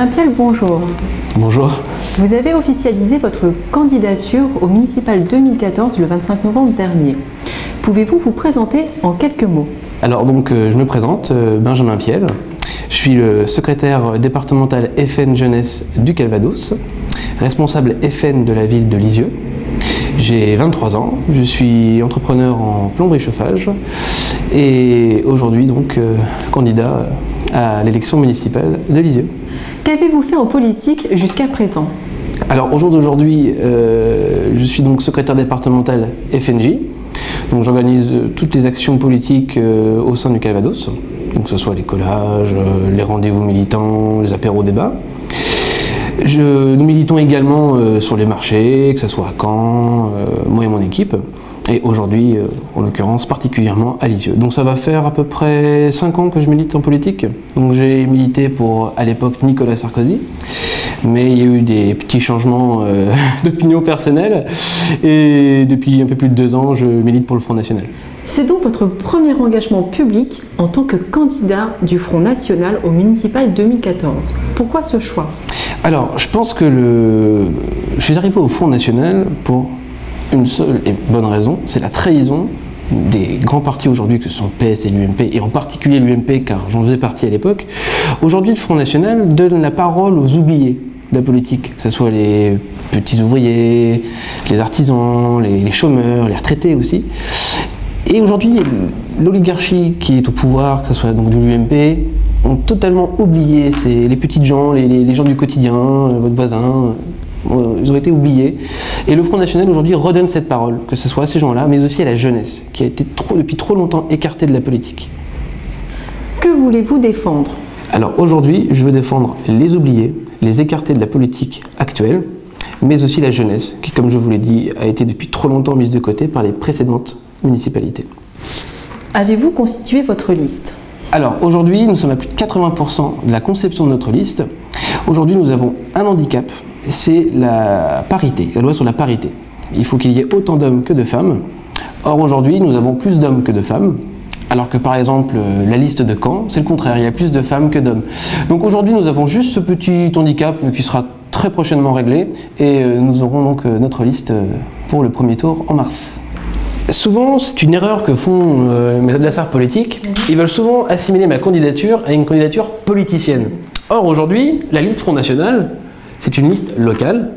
Mpiel, bonjour. Bonjour. Vous avez officialisé votre candidature au municipal 2014 le 25 novembre dernier. Pouvez-vous vous présenter en quelques mots? Alors donc je me présente, Benjamin Mpiel. Je suis le secrétaire départemental FN Jeunesse du Calvados, responsable FN de la ville de Lisieux. J'ai 23 ans, je suis entrepreneur en plomberie chauffage et aujourd'hui donc candidat à l'élection municipale de Lisieux. Qu'avez-vous fait en politique jusqu'à présent? Alors au jour d'aujourd'hui, je suis donc secrétaire départemental FNJ. Donc j'organise toutes les actions politiques au sein du Calvados, donc que ce soit les collages, les rendez-vous militants, les apéros débats. Nous militons également sur les marchés, que ce soit à Caen, moi et mon équipe, et aujourd'hui, en l'occurrence, particulièrement à Lisieux. Donc ça va faire à peu près 5 ans que je milite en politique. Donc j'ai milité pour, à l'époque, Nicolas Sarkozy, mais il y a eu des petits changements d'opinion personnelle, et depuis un peu plus de 2 ans, je milite pour le Front National. C'est donc votre premier engagement public en tant que candidat du Front National au municipal 2014. Pourquoi ce choix? Alors, je pense que je suis arrivé au Front National pour une seule et bonne raison, c'est la trahison des grands partis aujourd'hui que sont PS et l'UMP, et en particulier l'UMP car j'en faisais partie à l'époque. Aujourd'hui, le Front National donne la parole aux oubliés de la politique, que ce soit les petits ouvriers, les artisans, les chômeurs, les retraités aussi. Et aujourd'hui, l'oligarchie qui est au pouvoir, que ce soit donc de l'UMP, ont totalement oublié les petites gens, les gens du quotidien, votre voisin, ils ont été oubliés. Et le Front National aujourd'hui redonne cette parole, que ce soit à ces gens-là, mais aussi à la jeunesse, qui a été depuis trop longtemps écartée de la politique. Que voulez-vous défendre? Alors aujourd'hui, je veux défendre les oubliés, les écartés de la politique actuelle, mais aussi la jeunesse, qui, comme je vous l'ai dit, a été depuis trop longtemps mise de côté par les précédentes municipalités. Avez-vous constitué votre liste? Alors aujourd'hui, nous sommes à plus de 80% de la conception de notre liste. Aujourd'hui, nous avons un handicap, c'est la parité, la loi sur la parité. Il faut qu'il y ait autant d'hommes que de femmes. Or aujourd'hui, nous avons plus d'hommes que de femmes, alors que par exemple, la liste de Caen, c'est le contraire, il y a plus de femmes que d'hommes. Donc aujourd'hui, nous avons juste ce petit handicap qui sera très prochainement réglé, et nous aurons donc notre liste pour le premier tour en mars. Souvent, c'est une erreur que font mes adversaires politiques. Ils veulent souvent assimiler ma candidature à une candidature politicienne. Or, aujourd'hui, la liste Front National, c'est une liste locale.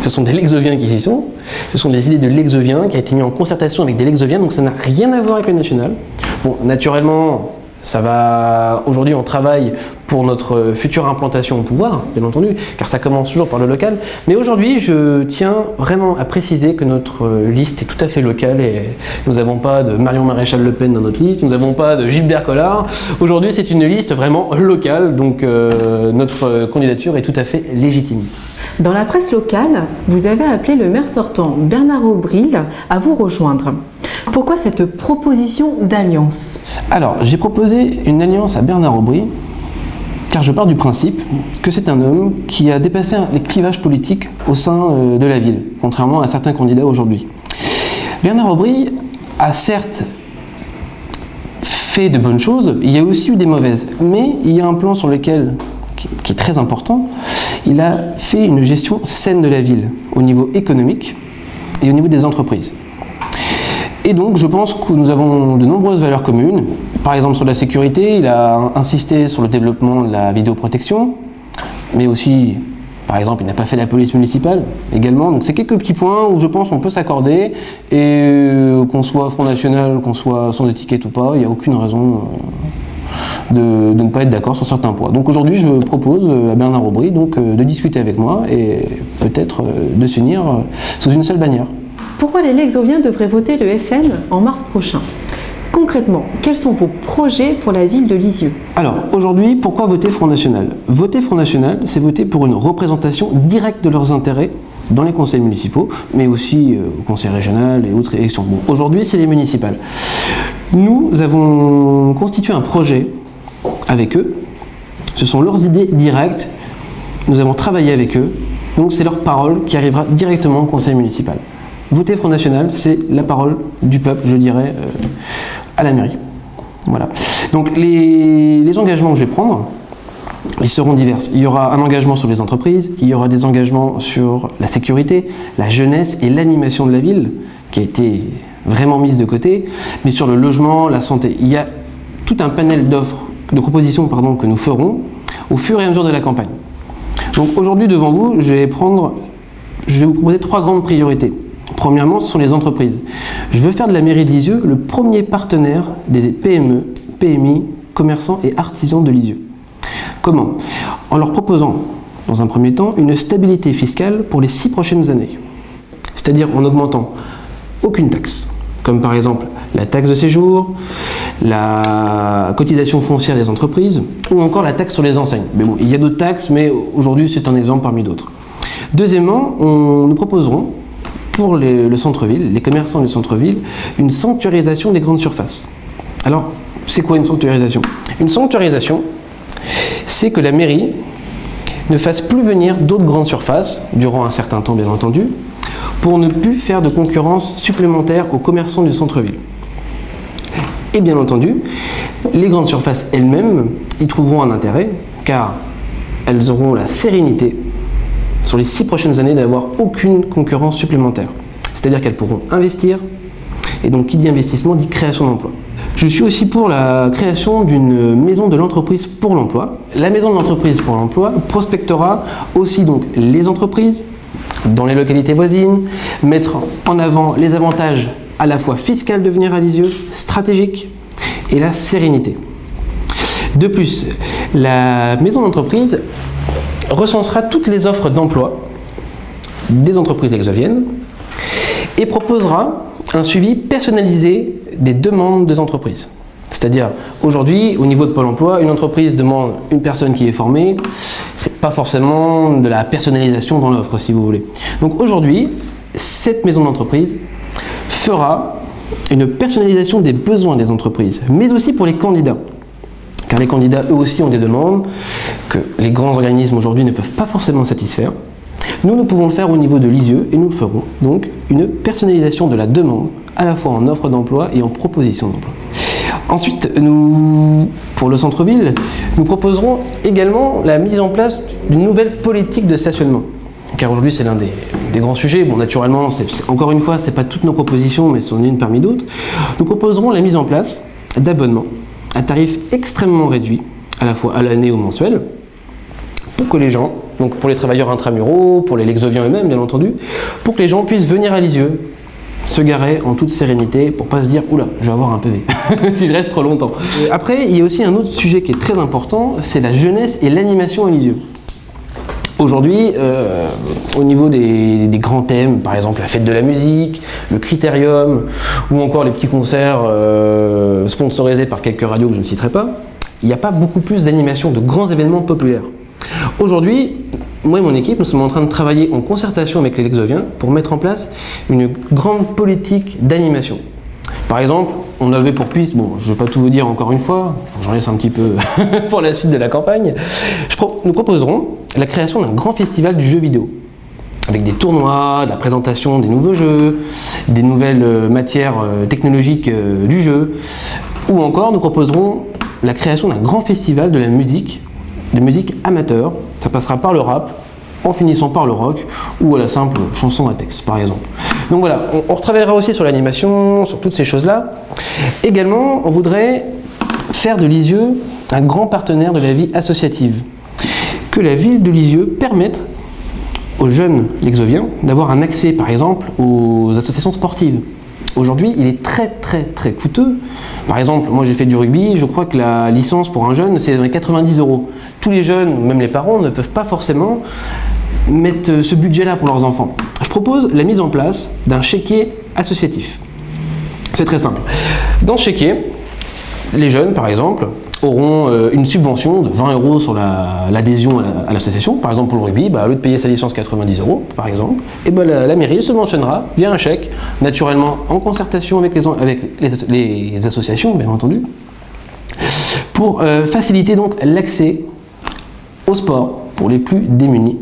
Ce sont des Lexoviens qui y sont. Ce sont des idées de Lexoviens qui a été mis en concertation avec des Lexoviens, donc ça n'a rien à voir avec le national. Bon, naturellement, ça va. Aujourd'hui, on travaille pour notre future implantation au pouvoir, bien entendu, car ça commence toujours par le local. Mais aujourd'hui, je tiens vraiment à préciser que notre liste est tout à fait locale et nous n'avons pas de Marion Maréchal Le Pen dans notre liste, nous n'avons pas de Gilbert Collard. Aujourd'hui, c'est une liste vraiment locale, donc notre candidature est tout à fait légitime. Dans la presse locale, vous avez appelé le maire sortant, Bernard Aubry, à vous rejoindre. Pourquoi cette proposition d'alliance? Alors, j'ai proposé une alliance à Bernard Aubry, car je pars du principe que c'est un homme qui a dépassé les clivages politiques au sein de la ville, contrairement à certains candidats aujourd'hui. Bernard Aubry a certes fait de bonnes choses, il y a aussi eu des mauvaises, mais il y a un plan sur lequel, qui est très important, il a fait une gestion saine de la ville, au niveau économique et au niveau des entreprises. Et donc je pense que nous avons de nombreuses valeurs communes. Par exemple sur la sécurité, il a insisté sur le développement de la vidéoprotection, mais aussi, par exemple, il n'a pas fait la police municipale également. Donc c'est quelques petits points où je pense qu'on peut s'accorder, et qu'on soit Front National, qu'on soit sans étiquette ou pas, il n'y a aucune raison de ne pas être d'accord sur certains points. Donc aujourd'hui, je propose à Bernard Aubry de discuter avec moi et peut-être de s'unir sous une seule bannière. Pourquoi les Lexoviens devraient voter le FN en mars prochain? Concrètement, quels sont vos projets pour la ville de Lisieux? Alors, aujourd'hui, pourquoi voter Front National? Voter Front National, c'est voter pour une représentation directe de leurs intérêts dans les conseils municipaux, mais aussi au conseil régional et autres élections. Bon, aujourd'hui, c'est les municipales. Nous avons constitué un projet avec eux. Ce sont leurs idées directes. Nous avons travaillé avec eux. Donc, c'est leur parole qui arrivera directement au conseil municipal. Voter Front National, c'est la parole du peuple, je dirais, à la mairie. Voilà. Donc les engagements que je vais prendre, Ils seront diverses. Il y aura un engagement sur les entreprises, il y aura des engagements sur la sécurité, la jeunesse et l'animation de la ville, qui a été vraiment mise de côté, mais sur le logement, la santé. Il y a tout un panel d'offres, de propositions que nous ferons au fur et à mesure de la campagne. Donc aujourd'hui, devant vous, je vais vous proposer 3 grandes priorités. Premièrement, ce sont les entreprises. Je veux faire de la mairie de Lisieux le premier partenaire des PME, PMI, commerçants et artisans de Lisieux. Comment? En leur proposant, dans un premier temps, une stabilité fiscale pour les 6 prochaines années. C'est-à-dire en n'augmentant aucune taxe, comme par exemple la taxe de séjour, la cotisation foncière des entreprises, ou encore la taxe sur les enseignes. Mais bon, il y a d'autres taxes, mais aujourd'hui c'est un exemple parmi d'autres. Deuxièmement, nous proposerons pour le centre-ville, les commerçants du centre-ville, une sanctuarisation des grandes surfaces. Alors, c'est quoi une sanctuarisation? Une sanctuarisation, c'est que la mairie ne fasse plus venir d'autres grandes surfaces, durant un certain temps bien entendu, pour ne plus faire de concurrence supplémentaire aux commerçants du centre-ville. Et bien entendu, les grandes surfaces elles-mêmes y trouveront un intérêt, car elles auront la sérénité, sur les 6 prochaines années, d'avoir aucune concurrence supplémentaire. C'est-à-dire qu'elles pourront investir, et donc qui dit investissement dit création d'emplois. Je suis aussi pour la création d'une maison de l'entreprise pour l'emploi. La maison de l'entreprise pour l'emploi prospectera aussi donc les entreprises dans les localités voisines, mettre en avant les avantages à la fois fiscaux de venir à Lisieux, stratégiques et la sérénité. De plus, la maison d'entreprise recensera toutes les offres d'emploi des entreprises exoviennes et proposera un suivi personnalisé des demandes des entreprises. C'est-à-dire, aujourd'hui, au niveau de Pôle emploi, une entreprise demande une personne qui est formée, c'est pas forcément de la personnalisation dans l'offre, si vous voulez. Donc aujourd'hui, cette maison d'entreprise fera une personnalisation des besoins des entreprises, mais aussi pour les candidats. Car les candidats, eux aussi, ont des demandes que les grands organismes aujourd'hui ne peuvent pas forcément satisfaire. Nous pouvons le faire au niveau de Lisieux et nous le ferons. Donc, une personnalisation de la demande, à la fois en offre d'emploi et en proposition d'emploi. Ensuite, pour le centre-ville, nous proposerons également la mise en place d'une nouvelle politique de stationnement. Car aujourd'hui, c'est l'un des grands sujets. Bon, naturellement, encore une fois, ce n'est pas toutes nos propositions, mais c'en est une parmi d'autres. Nous proposerons la mise en place d'abonnements à tarif extrêmement réduit, à la fois à l'année ou mensuel, pour que les gens, donc pour les travailleurs intramuraux, pour les Lexoviens eux-mêmes, bien entendu, pour que les gens puissent venir à Lisieux, se garer en toute sérénité pour pas se dire « Oula, je vais avoir un PV si je reste trop longtemps ». Après, il y a aussi un autre sujet qui est très important, c'est la jeunesse et l'animation à Lisieux. Aujourd'hui, au niveau des grands thèmes, par exemple la fête de la musique, le critérium, ou encore les petits concerts sponsorisés par quelques radios que je ne citerai pas, il n'y a pas beaucoup plus d'animation, de grands événements populaires. Aujourd'hui, moi et mon équipe, nous sommes en train de travailler en concertation avec les Lexoviens pour mettre en place une grande politique d'animation. Par exemple, on avait pour piste, bon, je ne vais pas tout vous dire encore une fois, il faut que j'en laisse un petit peu pour la suite de la campagne, nous proposerons la création d'un grand festival du jeu vidéo, avec des tournois, de la présentation des nouveaux jeux, des nouvelles matières technologiques du jeu, ou encore nous proposerons la création d'un grand festival de la musique amateur. Ça passera par le rap, en finissant par le rock, ou à la simple chanson à texte, par exemple. Donc voilà, on retravaillera aussi sur l'animation, sur toutes ces choses-là. Également, on voudrait faire de Lisieux un grand partenaire de la vie associative. Que la ville de Lisieux permette aux jeunes Lexoviens d'avoir un accès, par exemple, aux associations sportives. Aujourd'hui, il est très coûteux. Par exemple, moi j'ai fait du rugby, je crois que la licence pour un jeune, c'est 90 €. Tous les jeunes, même les parents, ne peuvent pas forcément mettre ce budget-là pour leurs enfants. Je propose la mise en place d'un chéquier associatif. C'est très simple. Dans ce chéquier, les jeunes, par exemple, auront une subvention de 20 € sur l'adhésion à l'association. Par exemple, pour le rugby, au lieu de payer sa licence 90 €, par exemple, et la mairie subventionnera via un chèque, naturellement en concertation avec les associations, bien entendu, pour faciliter donc l'accès au sport pour les plus démunis.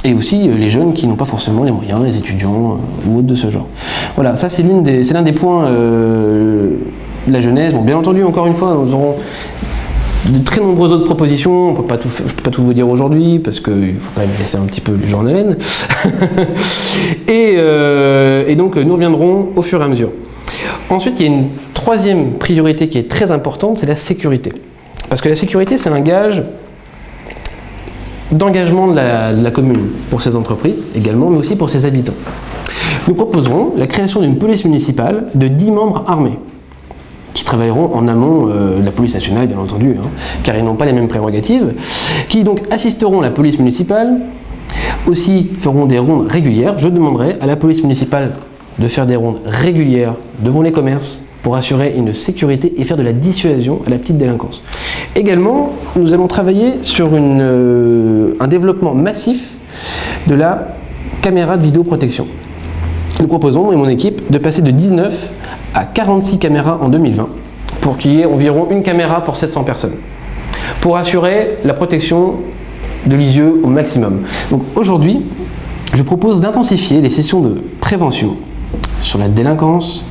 Et aussi les jeunes qui n'ont pas forcément les moyens, les étudiants ou autres de ce genre. Voilà, ça c'est l'un des points de la jeunesse. Bon, bien entendu, encore une fois, nous aurons de très nombreuses autres propositions. Je ne peux pas tout vous dire aujourd'hui parce qu'il faut quand même laisser un petit peu les gens en haleine. et donc nous reviendrons au fur et à mesure. Ensuite, il y a une troisième priorité qui est très importante, c'est la sécurité. Parce que la sécurité, c'est un gage d'engagement de la commune pour ses entreprises également, mais aussi pour ses habitants. Nous proposerons la création d'une police municipale de 10 membres armés qui travailleront en amont de la police nationale, bien entendu, car ils n'ont pas les mêmes prérogatives, qui donc assisteront la police municipale, aussi feront des rondes régulières. Je demanderai à la police municipale de faire des rondes régulières devant les commerces pour assurer une sécurité et faire de la dissuasion à la petite délinquance. Également, nous allons travailler sur un développement massif de la caméra de vidéoprotection. Nous proposons, moi et mon équipe, de passer de 19 à 46 caméras en 2020 pour qu'il y ait environ une caméra pour 700 personnes, pour assurer la protection de Lisieux au maximum. Donc aujourd'hui, je propose d'intensifier les sessions de prévention sur la délinquance,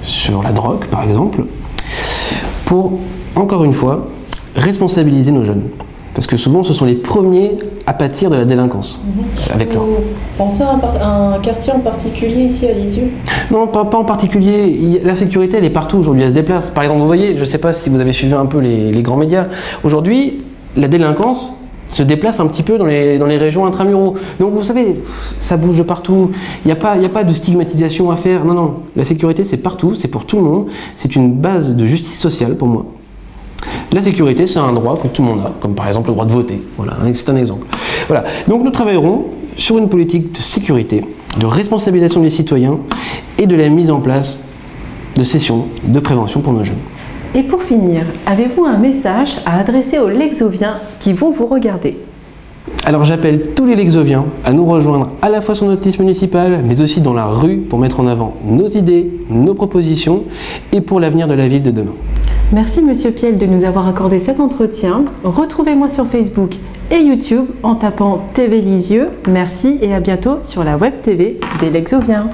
sur la drogue par exemple, pour, encore une fois, responsabiliser nos jeunes. Parce que souvent, ce sont les premiers à pâtir de la délinquance. Avec leur... Vous pensez à un quartier en particulier ici à Lisieux? Non, pas en particulier. La sécurité, elle est partout aujourd'hui, elle se déplace. Par exemple, vous voyez, je ne sais pas si vous avez suivi un peu les grands médias, aujourd'hui, la délinquance se déplace un petit peu dans les régions intramuraux. Donc vous savez, ça bouge de partout. Il n'y a pas de stigmatisation à faire. Non, non. La sécurité, c'est partout, c'est pour tout le monde. C'est une base de justice sociale pour moi. La sécurité, c'est un droit que tout le monde a, comme par exemple le droit de voter. Voilà, c'est un exemple. Voilà. Donc nous travaillerons sur une politique de sécurité, de responsabilisation des citoyens et de la mise en place de sessions de prévention pour nos jeunes. Et pour finir, avez-vous un message à adresser aux Lexoviens qui vont vous regarder? Alors j'appelle tous les Lexoviens à nous rejoindre à la fois sur notre liste municipale, mais aussi dans la rue pour mettre en avant nos idées, nos propositions et pour l'avenir de la ville de demain. Merci Monsieur Piel de nous avoir accordé cet entretien. Retrouvez-moi sur Facebook et YouTube en tapant TV Lisieux. Merci et à bientôt sur la Web TV des Lexoviens.